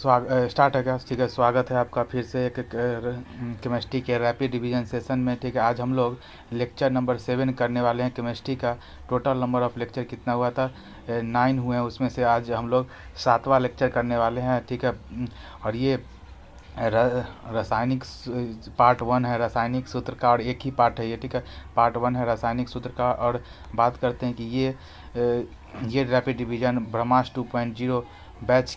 Start है क्या? ठीक है, स्वागत है आपका फिर से एक केमिस्ट्री के रैपिड रिवीजन सेशन में। ठीक है, आज हम लोग लेक्चर नंबर 7 करने वाले हैं केमिस्ट्री का। टोटल नंबर ऑफ लेक्चर कितना हुआ था? 9 हुए हैं, उसमें से आज हम लोग 7वां लेक्चर करने वाले हैं। ठीक है, और ये रासायनिक पार्ट 1 है, रासायनिक सूत्र का, और एक ही पार्ट है ये। ठीक है, पार्ट 1 है रासायनिक सूत्र का। और बात करते हैं कि ये रैपिड डिवीजन ब्रह्मास्त्र 2.0 बैच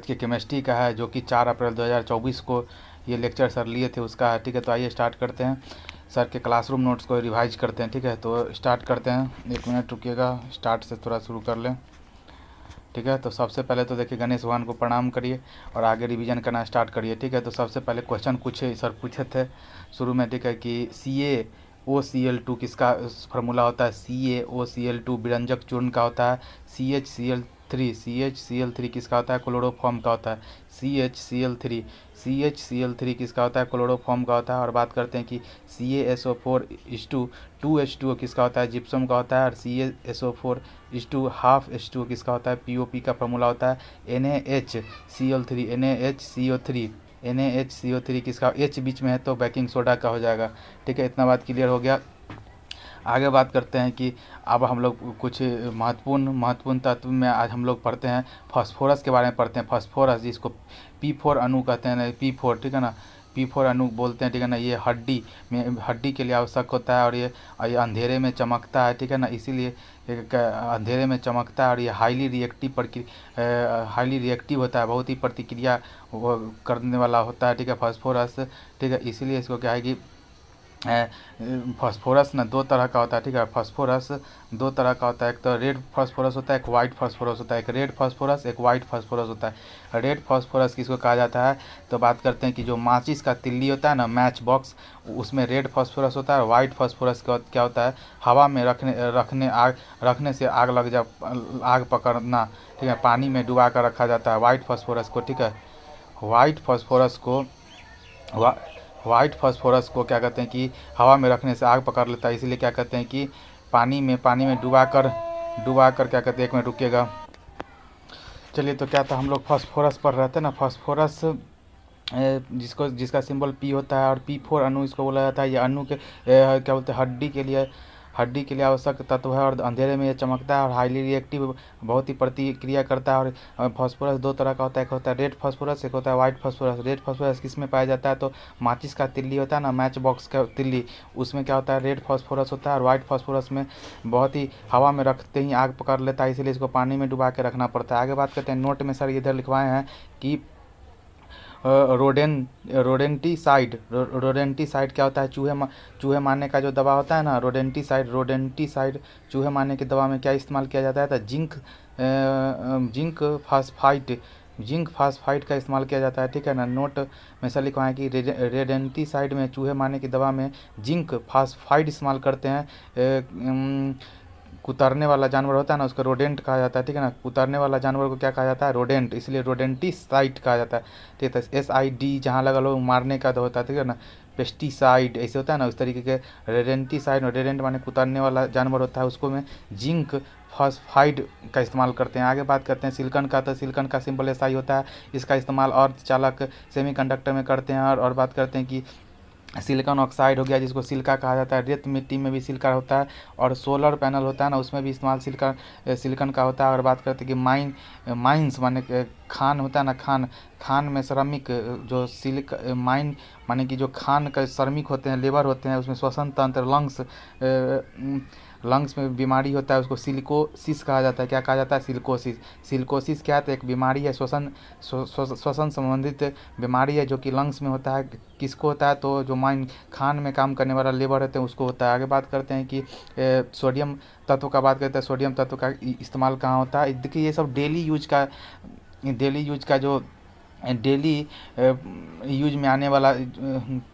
के केमिस्ट्री का है, जो कि 4 अप्रैल 2024 को ये लेक्चर सर लिए थे उसका है। ठीक है, तो आइए स्टार्ट करते हैं, सर के क्लासरूम नोट्स को रिवाइज करते हैं। ठीक है, तो स्टार्ट करते हैं, 1 मिनट रुकिएगा, स्टार्ट से थोड़ा शुरू कर लें। ठीक है, तो सबसे पहले तो देखिए गणेश भगवान को प्रणाम करिए और आगे रिवीजन करना स्टार्ट करिए। ठीक है, तो सबसे पहले क्वेश्चन कुछ सर पूछे थे शुरू में। ठीक है, कि CaOCl2 किसका फार्मूला होता है? CaOCl2 विरंजक चूर्ण का होता है। CHCl3 किसका होता है? क्लोरोफॉर्म का होता है। CHCl3 किसका होता है? क्लोरोफॉर्म का होता है। और बात करते हैं कि CaSO4 किसका होता है? जिप्सम का होता है। और CaSO4 किसका होता है? POP का फार्मूला होता है। NaHCl3 किसका? H बीच में है तो बेकिंग सोडा का हो जाएगा। ठीक है, इतना बात क्लियर हो गया। आगे बात करते हैं कि अब हम लोग कुछ महत्वपूर्ण तत्व में आज हम लोग पढ़ते हैं, फास्फोरस के बारे में पढ़ते हैं। फास्फोरस जिसको P4 अणु कहते हैं ना, P4, ठीक है ना, P4 अणु बोलते हैं। ठीक है ना, ये हड्डी के लिए आवश्यक होता है, और ये अंधेरे में चमकता है। ठीक है ना, इसीलिए अंधेरे में चमकता है, और ये हाईली रिएक्टिव होता है, बहुत ही प्रतिक्रिया वो करने वाला होता है। ठीक है, फास्फोरस। ठीक है, इसीलिए इसको क्या है कि फास्फोरस ना 2 तरह का होता है। ठीक है, फास्फोरस 2 तरह का होता है, एक तो रेड फास्फोरस होता है, एक वाइट फास्फोरस होता है। एक रेड फास्फोरस, एक वाइट फास्फोरस होता है। रेड फास्फोरस किसको कहा जाता है? तो बात करते हैं कि जो माचिस का तिल्ली होता है ना, मैच बॉक्स, उसमें रेड फास्फोरस होता है। और वाइट फास्फोरस क्या होता है? हवा में रखने से आग पकड़ना। ठीक है, पानी में डुबा कर रखा जाता है वाइट फास्फोरस को। ठीक है, वाइट फास्फोरस को वाइट फास्फोरस को क्या कहते हैं कि हवा में रखने से आग पकड़ लेता है, इसीलिए क्या कहते हैं कि पानी में डुबा कर क्या कहते हैं, 1 मिनट रुकिएगा। चलिए, तो क्या था, हम लोग फास्फोरस पढ़ रहे थे ना। फास्फोरस जिसका सिंबल P होता है, और P4 अणु इसको बोला जाता है। ये अणु के क्या बोलते हैं, हड्डी के लिए आवश्यक तत्व है, और अंधेरे में ये चमकता है, और हाईली रिएक्टिव, बहुत ही प्रतिक्रिया करता है। और फास्फोरस 2 तरह का होता है, एक होता है रेड फास्फोरस, एक होता है वाइट फास्फोरस। रेड फास्फोरस किस में पाया जाता है? तो माचिस का तिल्ली होता है ना, मैच बॉक्स का तिल्ली, उसमें क्या होता है? रेड फास्फोरस होता है। और वाइट फास्फोरस में बहुत ही हवा में रखते ही आग पकड़ लेता है, इसलिए इसको पानी में डुबा के रखना पड़ता है। आगे बात करते हैं, नोट में सर इधर लिखवाए हैं कि रोडेंटिसाइड क्या होता है? चूहे मारने का जो दवा होता है ना, रोडेंटिसाइड चूहे मारने की दवा में क्या इस्तेमाल किया जाता है? तो जिंक फास्फाइड का इस्तेमाल किया जाता है। ठीक है ना, नोट में सर लिखवाएं कि रोडेंटिसाइड में, चूहे मारने की दवा में जिंक फास्फाइड इस्तेमाल करते हैं। कुतरने वाला जानवर होता है ना, उसको रोडेंट कहा जाता है। ठीक है ना, कुतरने वाला जानवर को क्या कहा जाता है? रोडेंट, इसलिए रोडेंटिसाइड कहा जाता है। ठीक है, SID जहाँ लगा लो मारने का तो होता है। ठीक है ना, पेस्टिसाइड ऐसे होता है ना, उस तरीके के रोडेंटिसाइड, रोडेंट माने कुतरने वाला जानवर होता है, उसको में जिंक फास्फाइड का इस्तेमाल करते हैं। आगे बात करते हैं सिलिकॉन का, तो सिलिकॉन का सिंबल SI होता है। इसका इस्तेमाल अर्धचालक सेमीकंडक्टर में करते हैं। और बात करते हैं कि सिलिकॉन ऑक्साइड हो गया, जिसको सिलिका कहा जाता है। रेत मिट्टी में भी सिलिका होता है, और सोलर पैनल होता है ना, उसमें भी इस्तेमाल सिलिकॉन का होता है। और बात करते हैं कि माइंस माने खान होता है ना, खान में श्रमिक जो माइन माने कि जो खान का श्रमिक होते हैं, लेबर होते हैं, उसमें श्वसन तंत्र, लंग्स में बीमारी होता है, उसको सिलिकोसिस कहा जाता है। क्या कहा जाता है? सिलिकोसिस क्या है? तो एक बीमारी है, श्वसन संबंधित बीमारी है, जो कि लंग्स में होता है। किसको होता है? तो जो खान में काम करने वाला लेबर होते हैं, उसको होता है। आगे बात करते हैं कि सोडियम तत्व का बात करते हैं, सोडियम तत्व का इस्तेमाल कहाँ होता है? देखिए, ये सब डेली यूज का जो डेली यूज में आने वाला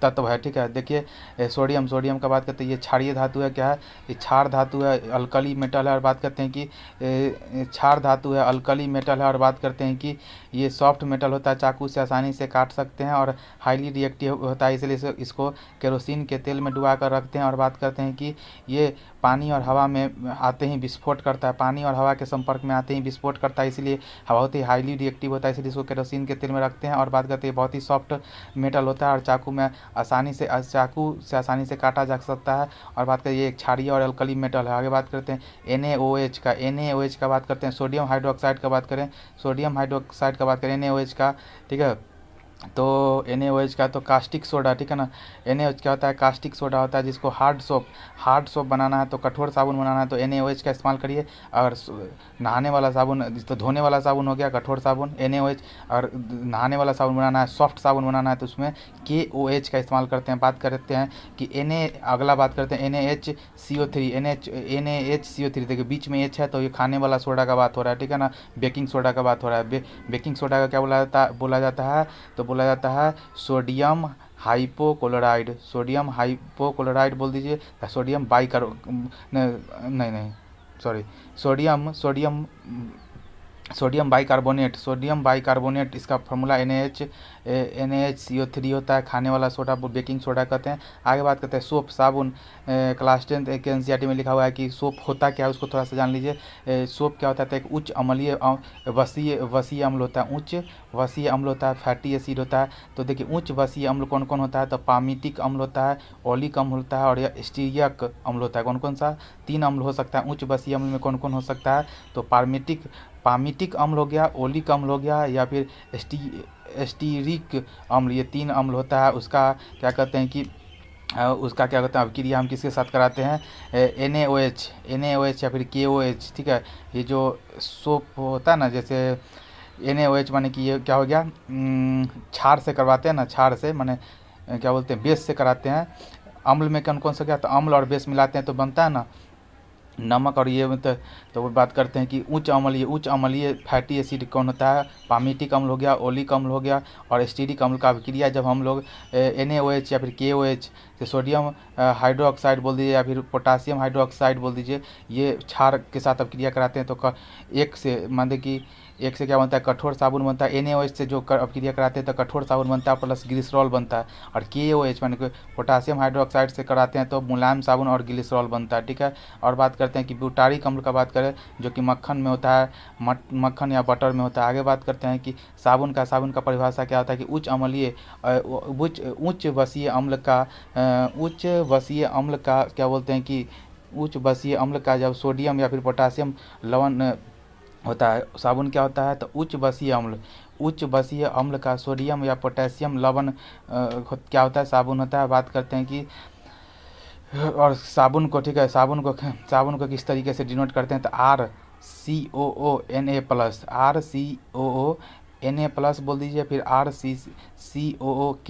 तत्व है, ठीक है। देखिए सोडियम का बात करते हैं, ये क्षारीय धातु है, क्या है, ये क्षार धातु है, अल्कली मेटल है। और बात करते हैं कि क्षार धातु है, अल्कली मेटल है। और बात करते हैं कि ये सॉफ्ट मेटल होता है, चाकू से आसानी से काट सकते हैं, और हाईली रिएक्टिव होता है, इसलिए इसको केरोसिन के तेल में डुबा कर रखते हैं। और बात करते हैं कि ये पानी और हवा में आते ही विस्फोट करता है, पानी और हवा के संपर्क में आते ही विस्फोट करता है, इसलिए बहुत ही हाईली रिएक्टिव होता है, इसलिए इसको केरोसिन के तेल में रखते हैं। और बात करते हैं बहुत ही सॉफ्ट मेटल होता है, और चाकू से आसानी से काटा जा सकता है। और बात करें ये एक क्षारीय और अल्कली मेटल है। आगे बात करते हैं NaOH का बात करते हैं, सोडियम हाइड्रोक्साइड का बात करें, NaOH का, ठीक है। तो NaOH का तो कास्टिक सोडा, ठीक है ना। NaOH क्या होता है, कास्टिक सोडा होता है, जिसको हार्ड सोप बनाना है, तो कठोर साबुन बनाना है तो NaOH का इस्तेमाल करिए। और नहाने वाला साबुन, तो धोने वाला साबुन हो गया कठोर साबुन NaOH, और नहाने वाला साबुन बनाना है, सॉफ्ट साबुन बनाना है तो उसमें KOH का इस्तेमाल करते हैं। बात करते हैं कि अगला बात करते हैं NaHCO3, देखिए बीच में H है तो ये खाने वाला सोडा का बात हो रहा है, ठीक है ना, बेकिंग सोडा का बात हो रहा है। बेकिंग सोडा का क्या बोला जाता है, तो बोला जाता है सोडियम हाइपोक्लोराइड बोल दीजिए, सोडियम बाइकार्ब नहीं सॉरी, सोडियम बाइकार्बोनेट, इसका फार्मूला NaHCO3 होता है, खाने वाला सोडा बेकिंग सोडा कहते हैं। आगे बात करते हैं सोप, साबुन। क्लास 10 के NCERT में लिखा हुआ है कि सोप होता क्या है, उसको थोड़ा सा जान लीजिए। सोप क्या होता है, तो एक उच्च अम्लीय वसीय अम्ल होता है, उच्च वसीय अम्ल होता है, फैटी एसिड होता है। तो देखिए उच्च वसीय अम्ल कौन कौन होता है, तो पामिटिक अम्ल होता है, ओलिक अम्ल होता है, और यह स्टीरियक अम्ल होता है। कौन कौन सा, 3 अम्ल हो सकता है। उच्च वसीय अम्ल में कौन कौन हो सकता है, तो पामिटिक अम्ल हो गया, ओलिक अम्ल हो गया, या फिर स्टीरिक अम्ल, ये 3 अम्ल होता है। उसका क्या कहते हैं कि उसका क्या कहते हैं अभिक्रिया हम किसके साथ कराते हैं, NaOH या फिर KOH, ठीक है। ये जो सोप होता है ना, जैसे NaOH माने कि ये क्या हो गया, क्षार से करवाते हैं ना, क्षार से माने क्या बोलते हैं, बेस से कराते हैं। अम्ल में कौन कौन सा क्या, तो अम्ल और बेस मिलाते हैं तो बनता है ना नमक। और ये तो वो बात करते हैं कि उच्च अम्लीय फैटी एसिड कौन होता है, पामिटिक अम्ल हो गया, ओलिक अम्ल हो गया, और स्टीरिक अम्ल का अभिक्रिया जब हम लोग NaOH या फिर KOH से सोडियम हाइड्रोक्साइड बोल दीजिए या फिर पोटासियम हाइड्रोक्साइड बोल दीजिए, ये क्षार के साथ अभिक्रिया कराते हैं तो एक से क्या बनता है, कठोर साबुन बनता है। NaOH से जो अभिक्रिया कराते हैं तो कठोर साबुन बनता है प्लस ग्लिसरॉल बनता है। और KOH माने पोटासियम हाइड्रोक्साइड से कराते हैं तो मुलायम साबुन और ग्लिसरॉल बनता है, ठीक है। और बात करते हैं कि ब्यूटारिक अम्ल का बात करें, जो कि मक्खन में होता है, मक्खन या बटर में होता है। आगे बात करते हैं कि साबुन का परिभाषा क्या होता है कि उच्च वसीय अम्ल का क्या बोलते हैं कि उच्च वसीय अम्ल का जब सोडियम या फिर पोटासियम लवण होता है, साबुन क्या होता है, तो उच्च वसीय अम्ल का सोडियम या पोटेशियम लवण क्या होता है, साबुन होता है। बात करते हैं कि और साबुन को, ठीक है, साबुन को किस तरीके से डिनोट करते हैं, तो RCOO बोल दीजिए, फिर RCOOK+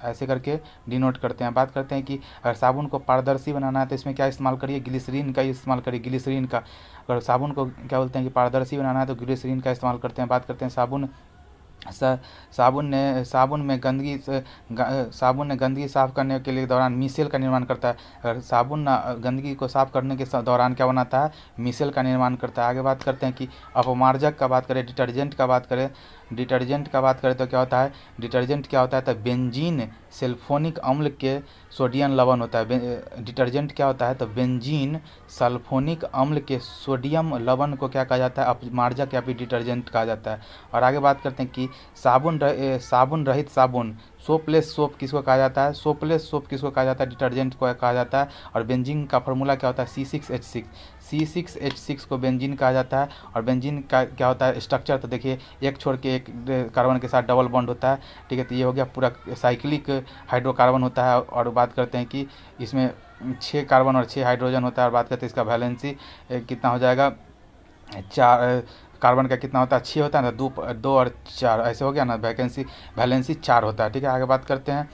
ऐसे करके डिनोट करते हैं। बात करते हैं कि अगर साबुन को पारदर्शी बनाना है तो इसमें क्या इस्तेमाल करिए, ग्लिसरीन का इस्तेमाल करिए, ग्लिसरीन का। अगर साबुन को क्या बोलते हैं कि पारदर्शी बनाना है तो ग्लिसरीन का इस्तेमाल करते हैं। बात करते हैं साबुन में गंदगी साफ करने के लिए दौरान मिसेल का निर्माण करता है। अगर साबुन गंदगी को साफ करने के दौरान क्या बनाता है, मिसेल का निर्माण करता है। आगे बात करते हैं कि अपमार्जक का बात करें, डिटर्जेंट का बात करें तो क्या होता है, डिटर्जेंट क्या होता है, तो बेंजीन सल्फोनिक अम्ल के सोडियम लवण होता है। डिटर्जेंट क्या होता है, तो बेंजीन सल्फोनिक अम्ल के सोडियम लवण को क्या कहा जाता है, अपमार्जक या फिर डिटर्जेंट कहा जाता है। और आगे बात करते हैं कि साबुन रहित साबुन, सोपलेस सोप किसको कहा जाता है, डिटर्जेंट को कहा जाता है। और बेंजीन का फार्मूला क्या होता है, C6H6 को बेंजीन कहा जाता है। और बेंजीन का क्या होता है स्ट्रक्चर, तो देखिए एक छोड़ के एक कार्बन के साथ डबल बॉन्ड होता है, ठीक है। तो ये हो गया पूरा साइक्लिक हाइड्रोकार्बन होता है। और बात करते हैं कि इसमें 6 कार्बन और 6 हाइड्रोजन होता है। और बात करते हैं इसका वैलेंसी कितना हो जाएगा, 4 कार्बन का कितना होता है, 6 होता है ना, 2 और 4 ऐसे हो गया ना, वैलेंसी 4 होता है, ठीक है। आगे बात करते हैं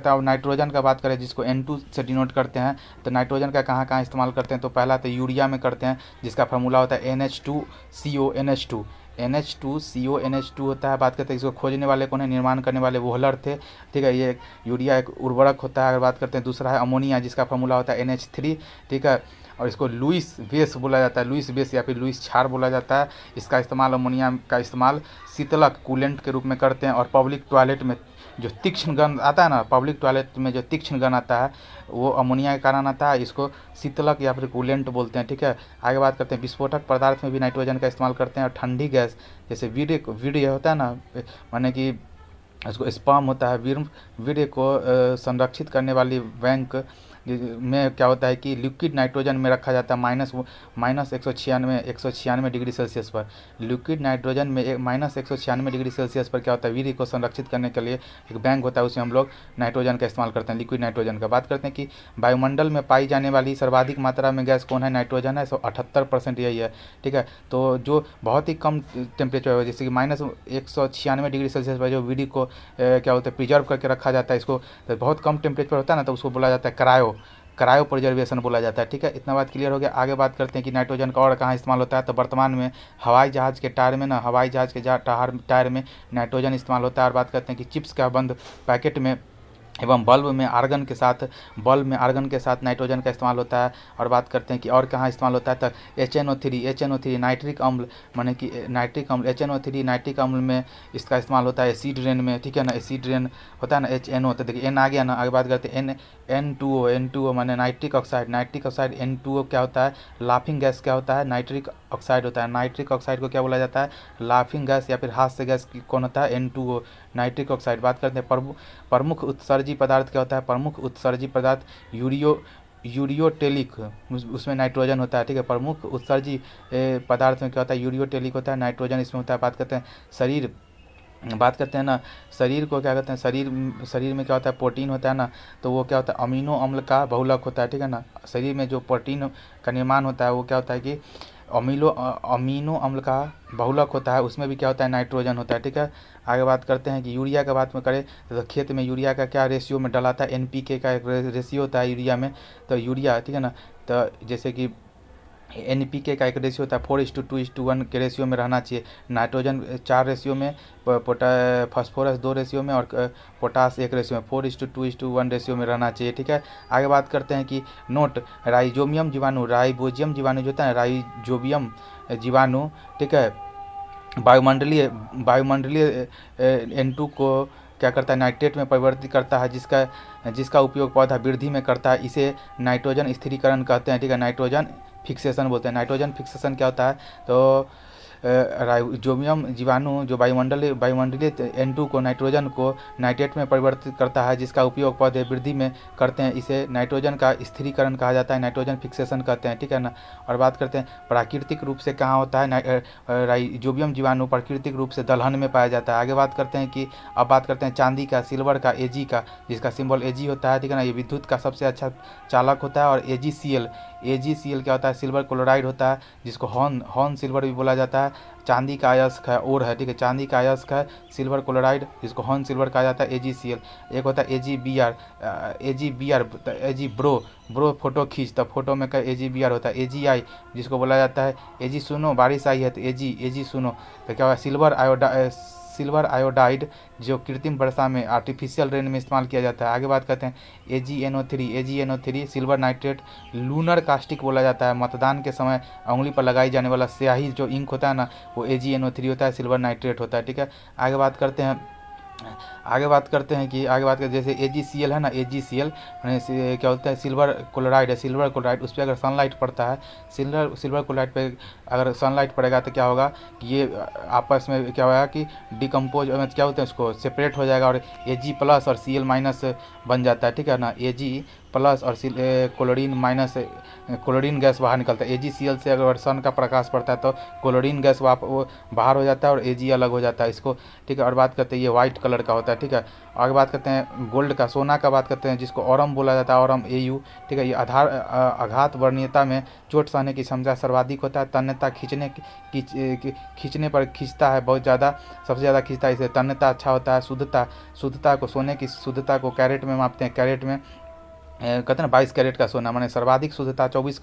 अब नाइट्रोजन का बात करें, जिसको N2 से डिनोट करते हैं। तो नाइट्रोजन का कहाँ कहाँ इस्तेमाल करते हैं, तो पहला तो यूरिया में करते हैं, जिसका फार्मूला होता है NH2CO, NH2CO NH2 होता है। बात करते हैं इसको खोजने वाले कौन है, निर्माण करने वाले वोहलर थे, ठीक है। ये यूरिया एक उर्वरक होता है। अगर बात करते हैं दूसरा है अमोनिया, जिसका फार्मूला होता है NH3, ठीक है। और इसको लुइस बेस बोला जाता है, लुइस बेस या फिर लुइस क्षार बोला जाता है। इसका इस्तेमाल, अमोनिया का इस्तेमाल शीतलक कूलेंट के रूप में करते हैं। और पब्लिक टॉयलेट में जो तीक्ष्ण गंध आता है ना, पब्लिक टॉयलेट में जो तीक्ष्ण गंध आता है वो अमोनिया के कारण आता है। इसको शीतलक या फिर कूलेंट बोलते हैं, ठीक है। आगे बात करते हैं विस्फोटक पदार्थ में भी नाइट्रोजन का इस्तेमाल करते हैं। और ठंडी गैस जैसे वीर्य होता है ना, माने कि इसको स्पर्म होता है, वीर्य को संरक्षित करने वाली बैंक में क्या होता है कि लिक्विड नाइट्रोजन में रखा जाता है माइनस 196 डिग्री सेल्सियस पर। लिक्विड नाइट्रोजन में माइनस 196 डिग्री सेल्सियस पर क्या होता है, वीर्य को संरक्षित करने के लिए एक बैंक होता है, उसमें हम लोग नाइट्रोजन का इस्तेमाल करते हैं, लिक्विड नाइट्रोजन का। बात करते हैं कि वायुमंडल में पाई जाने वाली सर्वाधिक मात्रा में गैस कौन है, नाइट्रोजन है। 78% यही है, ठीक है। तो जो बहुत ही कम टेम्परेचर है, जैसे कि माइनस 196 डिग्री सेल्सियस पर जो वीर्य को क्या होता है प्रिजर्व करके रखा जाता है, इसको तो बहुत कम टेम्परेचर होता है ना, तो उसको बोला जाता है क्रायो प्रिजर्वेशन बोला जाता है, ठीक है। इतना बात क्लियर हो गया। आगे बात करते हैं कि नाइट्रोजन का और कहाँ इस्तेमाल होता है। तो वर्तमान में हवाई जहाज़ के टायर में ना, हवाई जहाज़ के टायर में नाइट्रोजन इस्तेमाल होता है। और बात करते हैं कि चिप्स का बंद पैकेट में एवं बल्ब में आर्गन के साथ नाइट्रोजन का इस्तेमाल होता है। और बात करते हैं कि और कहाँ इस्तेमाल होता है। तो HNO3 नाइट्रिक अम्ल, माने कि नाइट्रिक अम्ल HNO3 नाइट्रिक अम्ल में इसका इस्तेमाल होता है एसिड रेन में, ठीक है ना। एसिड रेन होता है ना HNO, तो देखिए N आ गया ना। आगे बात करते हैं N2O माने नाइट्रिक ऑक्साइड N2O क्या होता है, लाफिंग गैस क्या होता है, नाइट्रिक ऑक्साइड होता है। नाइट्रिक ऑक्साइड को क्या बोला जाता है, लाफिंग गैस या फिर हास्य गैस कौन होता है, N2O नाइट्रिक ऑक्साइड। बात करते हैं प्रमुख उत्सर्जी पदार्थ क्या होता है। प्रमुख उत्सर्जी पदार्थ यूरियोटेलिक, उसमें नाइट्रोजन होता है, ठीक है। प्रमुख उत्सर्जी पदार्थ में क्या होता है, यूरियोटेलिक होता है, नाइट्रोजन इसमें होता है। बात करते हैं ना, शरीर को क्या कहते हैं, शरीर में क्या होता है, प्रोटीन होता है ना, तो वो क्या होता है, अमीनो अम्ल का बहुलक होता है, ठीक है ना। शरीर में जो प्रोटीन का निर्माण होता है वो क्या होता है कि अमीनो अम्ल का बहुलक होता है, उसमें भी क्या होता है, नाइट्रोजन होता है, ठीक है। आगे बात करते हैं कि यूरिया का बात में करें तो खेत में यूरिया का क्या रेशियो में डलाता है, NPK का एक रेशियो होता है यूरिया में। तो यूरिया, ठीक है ना, तो जैसे कि NPK का एक रेशियो होता है 4:2:1 के रेशियो में रहना चाहिए। नाइट्रोजन 4 रेशियो में, फास्फोरस 2 रेशियो में और पोटास 1 रेशियो में, 4:2:1 रेशियो में रहना चाहिए, ठीक है। आगे बात करते हैं कि नोट राइजोबियम जीवाणु जो होता है, राइजोबियम जीवाणु, ठीक है, वायुमंडलीय N2 को क्या करता है, नाइट्रेट में परिवर्तित करता है, जिसका उपयोग पौधा वृद्धि में करता है। इसे नाइट्रोजन स्थिरीकरण कहते हैं, ठीक है। नाइट्रोजन फिक्सेशन बोलते हैं। नाइट्रोजन फिक्सेशन क्या होता है, तो राइजोबियम जीवाणु जो वायुमंडलीय N2 को, नाइट्रोजन को नाइट्रेट में परिवर्तित करता है, जिसका उपयोग पौधे वृद्धि में करते हैं। इसे नाइट्रोजन का स्थिरीकरण कहा जाता है, नाइट्रोजन फिक्सेशन कहते हैं, ठीक है ना। और बात करते हैं प्राकृतिक रूप से कहाँ होता है, राइजोबियम जीवाणु प्राकृतिक रूप से दलहन में पाया जाता है। आगे बात करते हैं कि अब बात करते हैं चांदी का, सिल्वर का, Ag का, जिसका सिंबल Ag होता है, ठीक है ना। ये विद्युत का सबसे अच्छा चालक होता है। और AgCl क्या होता है, सिल्वर क्लोराइड होता है, जिसको हॉर्न सिल्वर भी बोला जाता है। चांदी का अयस्क है और है, ठीक है, चांदी का अयस्क है सिल्वर क्लोराइड, जिसको हॉर्न सिल्वर कहा जाता है, AgCl। एक होता है Ag ब्रो फोटो खींच, तब फोटो में का AgBr होता है। Agi जिसको बोला जाता है Ag सुनो, बारिश आई है तो Ag सुनो, तो क्या हुआ, सिल्वर आयोडाइड जो कृत्रिम वर्षा में, आर्टिफिशियल रेन में इस्तेमाल किया जाता है। आगे बात करते हैं AgNO3 silver nitrate, lunar caustic बोला जाता है। मतदान के समय उंगली पर लगाई जाने वाला स्याही जो इंक होता है ना, वो AgNO3 होता है, सिल्वर नाइट्रेट होता है, ठीक है। आगे बात करते हैं जैसे AgCl है ना, AgCl क्या होता है, सिल्वर क्लोराइड है, उस पर अगर सनलाइट पड़ता है, सिल्वर क्लोराइड पे अगर सनलाइट पड़ेगा तो क्या होगा कि ये आपस में क्या होगा कि डिकम्पोज क्या होता है, उसको सेपरेट हो जाएगा और Ag+ और Cl- बन जाता है, ठीक है ना। Ag+ और क्लोरीन गैस बाहर निकलता है। AgCl से अगर सन का प्रकाश पड़ता है तो क्लोरीन गैस वो बाहर हो जाता है और Ag अलग हो जाता है, इसको, ठीक है। और बात करते हैं ये वाइट कलर का होता है, ठीक है। आगे बात करते हैं गोल्ड का, सोना का बात करते हैं, जिसको ऑरम बोला जाता है, ऑरम Au, ठीक है। ये आघात वर्णीयता में चोट सहने की क्षमता सर्वाधिक होता है। तन्यता खींचने पर खींचता है बहुत ज़्यादा, सबसे ज़्यादा खींचता है, इसे तन्यता अच्छा होता है। शुद्धता को, सोने की शुद्धता को कैरेट में मापते हैं, कैरेट में कहते हैं ना 22 कैरेट का सोना, माने सर्वाधिक शुद्धता 24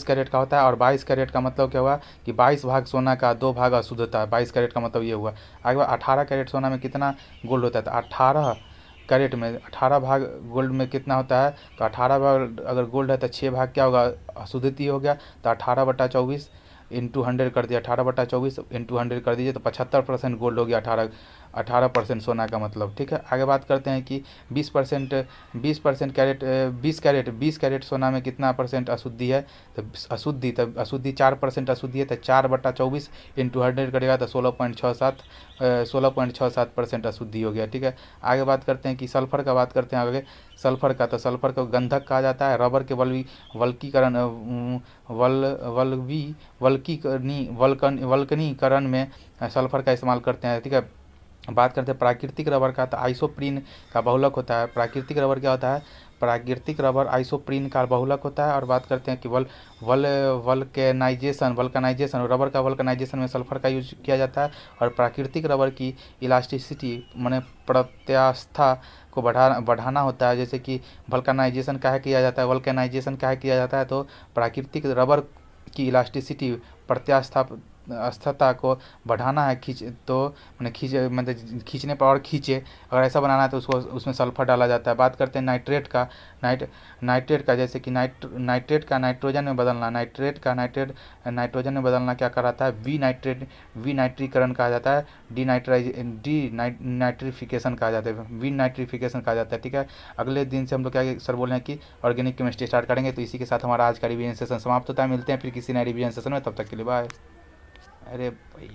कैरेट का होता है। और 22 कैरेट का मतलब क्या हुआ कि 22 भाग सोना का 2 भाग अशुद्धता, 22 कैरेट का मतलब ये हुआ। आगे बात 18 कैरेट सोना में कितना गोल्ड होता है, तो 18 कैरेट में 18 भाग गोल्ड में कितना होता है, तो 18 भाग अगर गोल्ड है तो 6 भाग क्या होगा, अशुद्धति हो गया। तो 18/24 इंटू 100 कर दिया, 18/24 इंटू 100 कर दीजिए, तो 75% गोल्ड हो गया 18% सोना का मतलब। ठीक है, आगे बात करते हैं कि 20% कैरेट 20 कैरेट सोना में कितना परसेंट अशुद्धि है, तो अशुद्धि 4% अशुद्धि है, तो 4/24 इंटू 100 करेगा तो 16.67% अशुद्धि हो गया। ठीक है, आगे बात करते हैं कि सल्फर का बात करते हैं आगे। सल्फर का, तो सल्फर को गंधक कहा जाता है। रबर के वल्कीकरण वल्कनीकरण में सल्फर का इस्तेमाल करते हैं। ठीक है, बात करते हैं प्राकृतिक रबर का, तो आइसोप्रीन का बहुलक होता है। प्राकृतिक रबर क्या होता है, प्राकृतिक रबर आइसोप्रीन का बहुलक होता है। और बात करते हैं कि वल्केनाइजेशन रबर का वल्केनाइजेशन में सल्फर का यूज किया जाता है। और प्राकृतिक रबर की इलास्टिसिटी माने प्रत्यास्था को बढ़ाना होता है। जैसे कि वल्केनाइजेशन काहे किया जाता है, तो प्राकृतिक रबर की इलास्टिसिटी प्रत्यास्थता को बढ़ाना है, खींचने पर और खींचे, अगर ऐसा बनाना है तो उसको उसमें सल्फर डाला जाता है। बात करते हैं नाइट्रेट का, जैसे कि नाइट्रेट का नाइट्रोजन में बदलना, नाइट्रोजन में बदलना क्या कराता है, विनाइट्रीकरण कहा जाता है, नाइट्रिफिकेशन कहा जाता है, विनाइट्रिफिकेशन कहा जाता है। ठीक है, अगले दिन से हम लोग क्या सर बोल रहे हैं कि ऑर्गेनिक केमिस्ट्री स्टार्ट करेंगे। तो इसी के साथ हमारा आज का रिवीजन सेशन समाप्त होता है। मिलते हैं फिर किसी नए रिवीजन सेशन में, तब तक के लिए बाय। अरे भाई।